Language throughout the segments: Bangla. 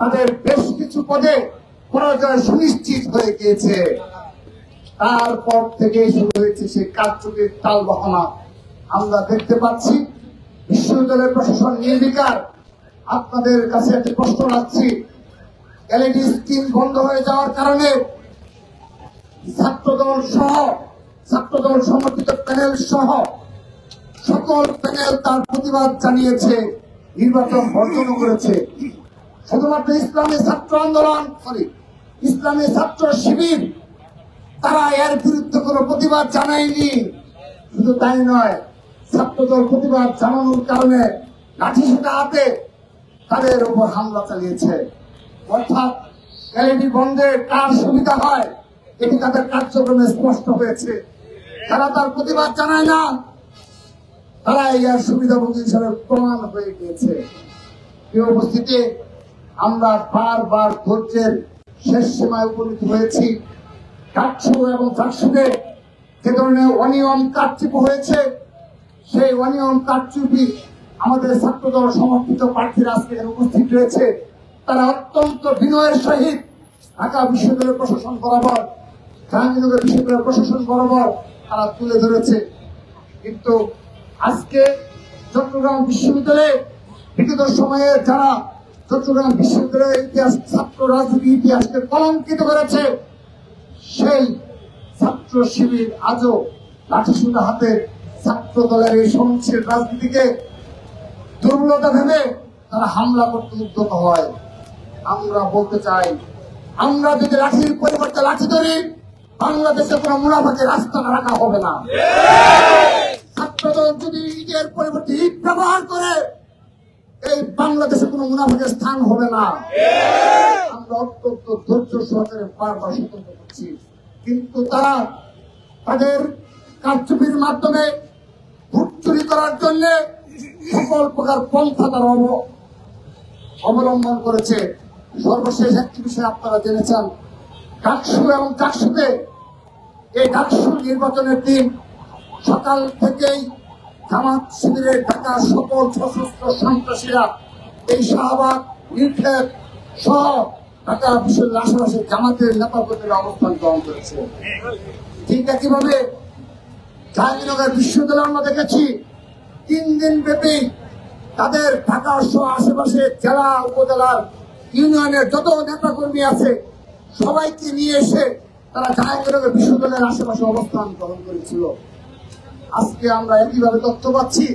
তাদের বেশ কিছু পদে পরাজয় সুনিশ্চিত হয়ে গিয়েছে। তারপর থেকে শুরু হয়েছে সেই কারচুপির তাল বাহানা। আমরা দেখতে পাচ্ছি বিশ্ববিদ্যালয়ের প্রশাসন নির্বিকার। আপনাদের কাছে একটি প্রশ্ন রাখছি, এলইডি স্ক্রিন বন্ধ হয়ে যাওয়ার কারণে ছাত্রদল সহ ছাত্রদল সমর্থিত প্যানেল সহ সকল প্যানেল তার প্রতিবাদ জানিয়েছে, নির্বাচন বর্জন করেছে। শুধুমাত্র ইসলামী ছাত্র আন্দোলন ইসলামী ছাত্র শিবির তারা এর বিরুদ্ধে কোনো প্রতিবাদ জানায়নি। শুধু তাই নয়, ছাত্রদল প্রতিবাদ জানানোর কারণে লাঠিসোঁটা হাতে তাদের উপর হামলা চালিয়েছে। অর্থাৎ এলইডি বন্ধে কার সুবিধা হয় এটি তাদের কার্যক্রমে স্পষ্ট হয়েছে। তারা তার প্রতিবাদ জানায় না, তারা এর সুবিধাভোগী হিসেবে প্রমাণ হয়ে গিয়েছে। এই উপস্থিতি আমরা বারবার ধৈর্যের শেষ সীমায় উপনীত হয়েছি। ডাকসু এবং চাকসুতে যে ধরনের অনিয়ম কারচুপি হয়েছে, সেই অনিয়ম কারচুপি আমাদের ছাত্রদল সমর্থিত প্রার্থীরা আজকে উপস্থিত রয়েছে। তারা অত্যন্ত বিনয়ের সহিত ঢাকা বিশ্ববিদ্যালয় প্রশাসন বরাবর, জাহাঙ্গীরনগর বিশ্ববিদ্যালয় প্রশাসন বরাবর তারা তুলে ধরেছে। কিন্তু আজকে চট্টগ্রাম বিশ্ববিদ্যালয়ে বিগত সময়ে যারা চট্টগ্রাম বিশ্ববিদ্যালয়ের ইতিহাস, ছাত্র রাজনীতি ইতিহাসকে কলঙ্কিত করেছে, সেই ছাত্র শিবির আজও লাঠিসোঁটা হাতে ছাত্র দলের এই সহনশীল রাজনীতিকে দুর্বলতা ভেবে তারা হামলা করতে উদ্যত হয়। আমরা বলতে চাই, আমরা যদি লাঠির পরিবর্তে লাঠি ধরি, বাংলাদেশে কোনো মুনাফাকে রাস্তা রাখা হবে না। ছাত্রদল যদি ইটের পরিবর্তে ইট ব্যবহার করে, এই বাংলাদেশে কোনো মুনাফাকের স্থান হবে না। আমরা অত্যন্ত ধৈর্য সহকারে বারবার সতর্ক করছি, কিন্তু তারা তাদের কারচুপির মাধ্যমে ভোট চুরি করার জন্য সকল প্রকার পন্থা তারা অবলম্বন করেছে। সর্বশেষ একটি বিষয় আপনারা জেনেছেন, ডাকসু এবং চাকসুতে এই ডাকসু নির্বাচনের দিন সকাল থেকেই জামাত শিবিরের ঢাকা সকল সশস্ত্র সন্ত্রাসীরা এই শাহবাগ, নির্খেত সহ ঢাকা বিশ্ববিদ্যালয়ের আশেপাশে জামাতের নেতাকর্মীরা অবস্থান গ্রহণ করেছে। ঠিক একইভাবে জাহাঙ্গীরনগর বিশ্ববিদ্যালয়ে আমরা দেখেছি 3 দিন ব্যাপী তাদের ঢাকা সহ আশেপাশে জেলা, উপজেলার, ইউনিয়নের যত নেতাকর্মী আছে সবাইকে নিয়ে এসে তারা জাহাঙ্গীরনগর বিশ্ববিদ্যালয়ের আশেপাশে অবস্থান গ্রহণ করেছিল। আজকে আমরা একইভাবে তথ্য পাচ্ছি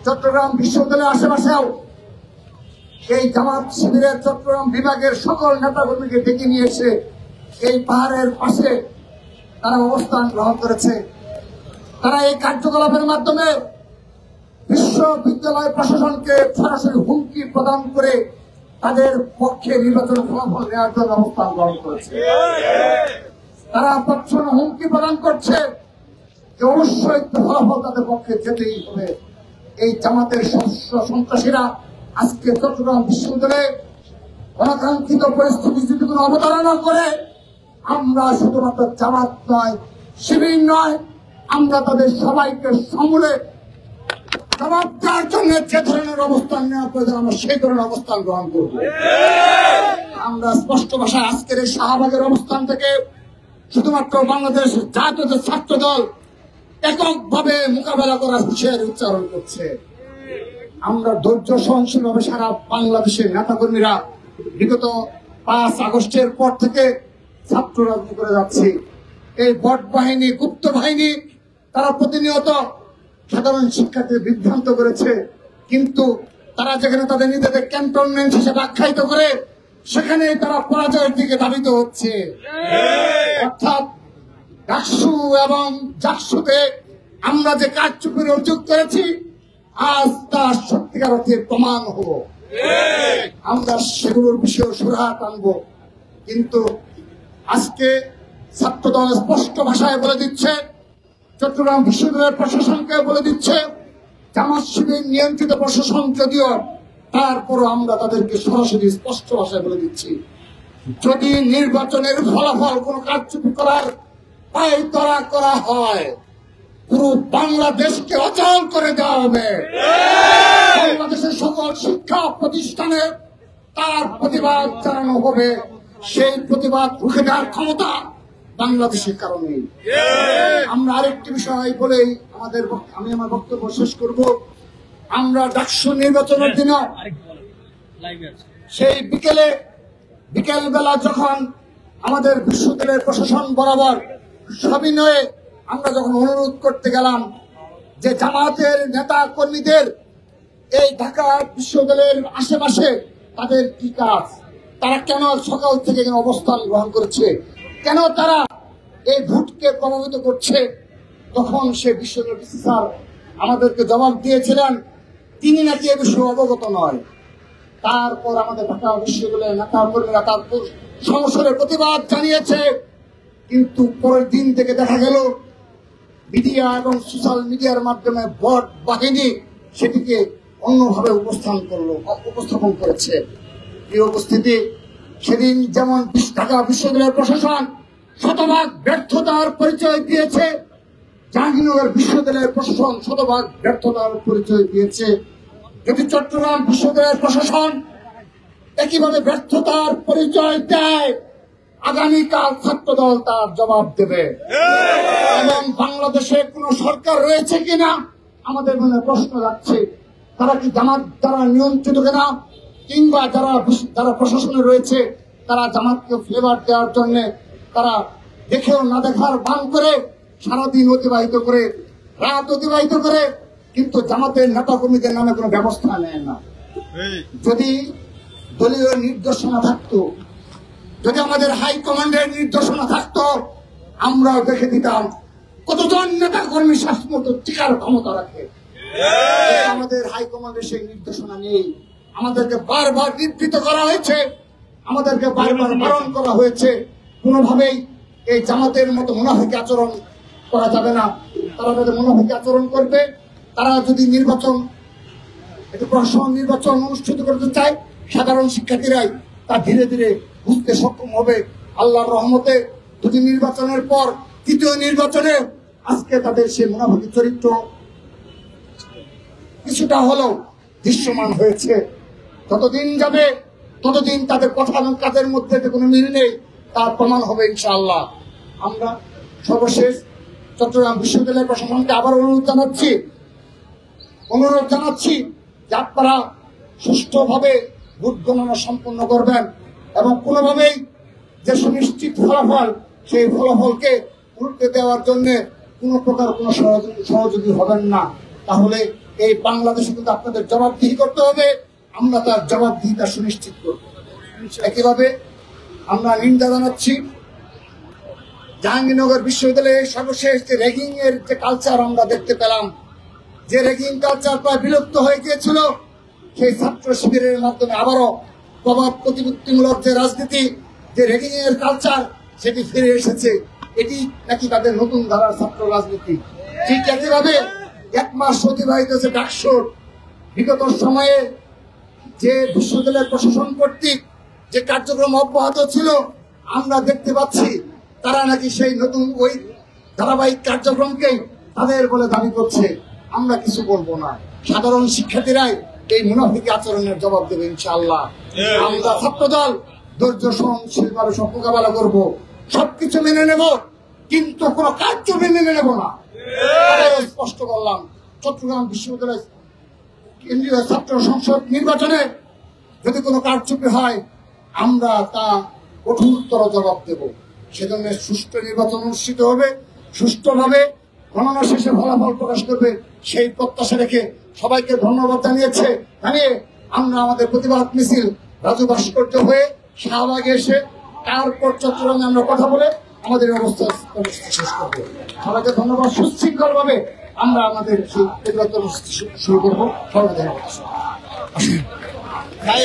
চট্টগ্রাম বিশ্ববিদ্যালয়ের আশেপাশেও এই জামাত শিবিরের চট্টগ্রাম বিভাগের সকল নেতাকর্মীকে ডেকে নিয়ে এসে এই পাহাড়ের পাশে তারা অবস্থান গ্রহণ করেছে। তারা এই কার্যকলাপের মাধ্যমে বিশ্ববিদ্যালয় প্রশাসনকে সরাসরি হুমকি প্রদান করে তাদের পক্ষে নির্বাচনের ফলাফল নেওয়ার জন্য অবস্থান গ্রহণ করেছে। তারা প্রচ্ছন্ন হুমকি প্রদান করছে যে অবশ্যই ফলাফল তাদের পক্ষে যেতেই হবে। এই জামাতের সন্ত্রাসীরা আজকে চট্টগ্রাম বিশ্ববিদ্যালয়ে অনাকাঙ্ক্ষিত পরিস্থিতি যদি কোনো অবতারণা করে, আমরা শুধুমাত্র জামাত নয়, শিবির নয়, আমরা তাদের সবাইকে সমূলে জবাব দেওয়ার জন্য যে ধরনের অবস্থান নেওয়া প্রয়োজন আমরা সেই ধরনের অবস্থান গ্রহণ করব। আমরা স্পষ্ট ভাষায় আজকের এই শাহবাগের অবস্থান থেকে শুধুমাত্র বাংলাদেশ জাতীয় ছাত্র দল এককভাবে মোকাবেলা করার হুঁশিয়ারি উচ্চারণ করছে। আমরা ধৈর্য সহনশীল ভাবে সারা বাংলাদেশের নেতাকর্মীরা বিগত 5 আগস্টের পর থেকে ছাত্র রাজনীতি করে যাচ্ছি। এই বট বাহিনী, গুপ্ত বাহিনী তারা প্রতিনিয়ত সাধারণ শিক্ষার্থী বিভ্রান্ত করেছে, কিন্তু তারা যেখানে তাদের নিজেদের ক্যান্টনমেন্ট হিসেবে আখ্যায়িত করে সেখানে তারা পরাজয়ের দিকে ধাবিত হচ্ছে। অর্থাৎ ডাকসু এবং জাকসুতে আমরা যে কারচুপির অভিযোগ করেছি, আজ তার সত্যিকার অর্থে প্রমাণ হবো। আমরা সেগুলোর বিষয়ে সুরাহা টানব। কিন্তু আজকে ছাত্রদল স্পষ্ট ভাষায় বলে দিচ্ছে, চট্টগ্রাম বিশ্ববিদ্যালয়ের প্রশাসনকে বলে দিচ্ছে, জামাত শিবির নিয়ন্ত্রিত প্রশাসন যদিও, তারপরও আমরা তাদেরকে সরাসরি স্পষ্ট ভাষায় বলে দিচ্ছি, যদি নির্বাচনের ফলাফল কোন কারচুপি করার পায়তারা করা হয়, পুরো বাংলাদেশকে অচল করে দেওয়া হবে। বাংলাদেশের সকল শিক্ষা প্রতিষ্ঠানে তার প্রতিবাদ জানানো হবে। সেই প্রতিবাদ রুখে দেওয়ার ক্ষমতা বাংলাদেশের কারণে। আমরা আরেকটি বিষয় বলেই আমি আমার বক্তব্য শেষ করব। আমরা ডাকসু নির্বাচনের দিন সেই বিকেল বেলা যখন আমাদের বিশ্ববিদ্যালয়ের প্রশাসন বরাবর সবিনয়ে আমরা যখন অনুরোধ করতে গেলাম যে জামাতের নেতা কর্মীদের এই ঢাকা বিশ্ববিদ্যালয়ের আশেপাশে তাদের কি কাজ, তারা কেন সকাল থেকে অবস্থান গ্রহণ করেছে, কেন তারা এই ভোটকে প্রভাবিত করছে, তখন সে বিশ্ববিদ্যালয় স্যার আমাদেরকে জবাব দিয়েছিলেন তিনি নাকি এ বিষয়ে অবগত নয়। তারপর আমাদের ঢাকা বিশ্ববিদ্যালয়ের নেতা কর্মীরা তার সংসদের প্রতিবাদ জানিয়েছে, কিন্তু পরের দিন থেকে দেখা গেল মিডিয়া এবং সোশ্যাল মিডিয়ার মাধ্যমে বট বাহিনী সেটিকে অন্যভাবে উপস্থাপন করেছে। এই উপস্থিতি সেদিন যেমন ঢাকা বিশ্ববিদ্যালয়ের প্রশাসন শতভাগ ব্যর্থতার পরিচয় দিয়েছে, জাহাঙ্গীরনগর বিশ্ববিদ্যালয়ের প্রশাসন শতভাগ ব্যর্থতার পরিচয় দিয়েছে। যদি চট্টগ্রাম বিশ্ববিদ্যালয়ের প্রশাসন একইভাবে ব্যর্থতার পরিচয় দেয়, আগামীকাল ছাত্রদল তার জবাব দেবে। এবং বাংলাদেশে কোন সরকার রয়েছে কিনা আমাদের মনে প্রশ্ন যাচ্ছে, তারা কি জামাত দ্বারা নিয়ন্ত্রিত কিনা, কিংবা যারা প্রশাসনে রয়েছে তারা জামাতকে ফ্লেভার দেওয়ার জন্য তারা দেখেও না দেখার ভান করে সারাদিন অতিবাহিত করে, রাত অতিবাহিত করে, কিন্তু জামাতের নেতা কর্মীদের নামে কোনো ব্যবস্থা নেয় না। যদি দলীয় নির্দেশনা থাকতো, যদি আমাদের হাইকমান্ডের নির্দেশনা থাকতো, আমরাও দেখে দিতাম কতজন নেতা কর্মী শ্বাসমতো টিকার ক্ষমতা রাখে। আমাদের হাইকমান্ডের সেই নির্দেশনা নেই। আমাদেরকে বারবার নিবৃত্ত করা হয়েছে, আমাদেরকে বারবার বারণ করা হয়েছে, কোনোভাবেই এই জামাতের মতো মুনাফিক আচরণ করা যাবে না। তারা তাদের মুনাফিক আচরণ করবে। তারা যদি প্রশাসন নির্বাচন অনুষ্ঠিত করতে চায়, সাধারণ শিক্ষার্থীরাই তা ধীরে ধীরে বুঝতে সক্ষম হবে। আল্লাহর রহমতে দুটি নির্বাচনের পর তৃতীয় নির্বাচনে আজকে তাদের সেই মুনাফিক চরিত্র কিছুটা হলেও দৃশ্যমান হয়েছে। যতদিন যাবে ততদিন তাদের কথা এবং কাজের মধ্যে কোনো মিল নেই, তার প্রমাণ হবে ইনশাআল্লাহ। আমরা সর্বশেষ চট্টগ্রাম বিশ্ববিদ্যালয় প্রশাসনকে আবার অনুরোধ জানাচ্ছি যে আপনারা সুষ্ঠুভাবে ভোট গণনা সম্পন্ন করবেন এবং কোনোভাবেই যে সুনিশ্চিত ফলাফল, সেই ফলাফলকে উল্টে দেওয়ার জন্য কোন প্রকার কোনো সহযোগী হবেন না। তাহলে এই বাংলাদেশে কিন্তু আপনাদের জবাবদিহি করতে হবে, আমরা তার জবাবদিহিতা সুনিশ্চিত করব। একইভাবে আমরা নিন্দা জানাচ্ছি জাহাঙ্গীরনগর বিশ্ববিদ্যালয়ে সর্বশেষ যে র্যাগিং এর যে কালচার আমরা দেখতে পেলাম, যে র্যাগিং কালচার প্রায় বিলুপ্ত হয়ে গিয়েছিল, সেই ছাত্র শিবিরের মাধ্যমে আবারও প্রভাব প্রতিপত্তিমূলক যে রাজনীতি, যে র্যাগিং এর কালচার, সেটি ফিরে এসেছে। এটি নাকি তাদের নতুন ধারার ছাত্র রাজনীতি। ঠিক একইভাবে 1 মাস অতিবাহিত হয়েছে ডাকসুর, বিগত সময়ে যে বিশ্ববিদ্যালয়ের প্রশাসন কর্তৃক যে কার্যক্রম অব্যাহত ছিল, আমরা দেখতে পাচ্ছি তারা নাকি সেই নতুন ওই ধারাবাহিক কার্যক্রমকেই তাদের বলে দাবি করছে। আমরা কিছু বলবো না, সাধারণ শিক্ষার্থীরাই এই মুনাফিক আচরণের জবাব দেবে ইনশাআল্লাহ। আমরা ছাত্রদল ধৈর্য সহনশীলভাবে সব মোকাবেলা করবো, সবকিছু মেনে নেব, কিন্তু কোন কার্য মেনে নেব না। স্পষ্ট করলাম, চট্টগ্রাম বিশ্ববিদ্যালয় কেন্দ্রীয় ছাত্র সংসদ নির্বাচনে যদি কোনো কারচুপি হয়, আমরা তা কঠোরতর জবাব দেব। সেজন্য সুষ্ঠু নির্বাচন অনুষ্ঠিত হবে, সুষ্ঠুভাবে গণনা শেষে ফলাফল প্রকাশ করবে, সেই প্রত্যাশা রেখে সবাইকে ধন্যবাদ জানিয়ে আমরা আমাদের প্রতিবাদ মিছিল রাজু ভাস্কর্য হয়ে শাহবাগে এসে তারপর চট্টগ্রামে আমরা কথা বলে আমাদের অবস্থা শেষ করবো। সবাইকে ধন্যবাদ। সুশৃঙ্খল ভাবে আমরা আমাদের সেই প্রতিবাদ শুরু করবো। সবাই ধন্যবাদ। ভাই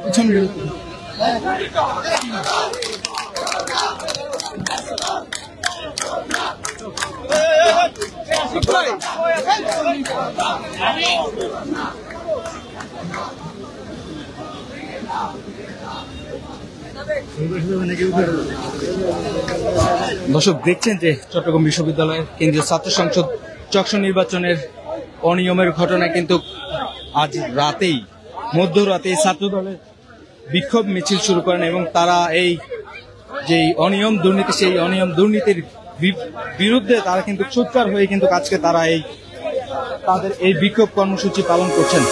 পিছনে দর্শক দেখছেন যে চট্টগ্রাম বিশ্ববিদ্যালয়ের কেন্দ্রীয় ছাত্র সংসদ চকসু নির্বাচনের অনিয়মের ঘটনায় কিন্তু আজ রাতেই মধ্যরাতেই ছাত্র দলের বিক্ষোভ মিছিল শুরু করেন এবং তারা এই যে অনিয়ম দুর্নীতি সেই অনিয়ম দুর্নীতির বিরুদ্ধে তারা কিন্তু সোচ্চার হয়ে কিন্তু আজকে তারা তাদের এই বিক্ষোভ কর্মসূচি পালন করছেন।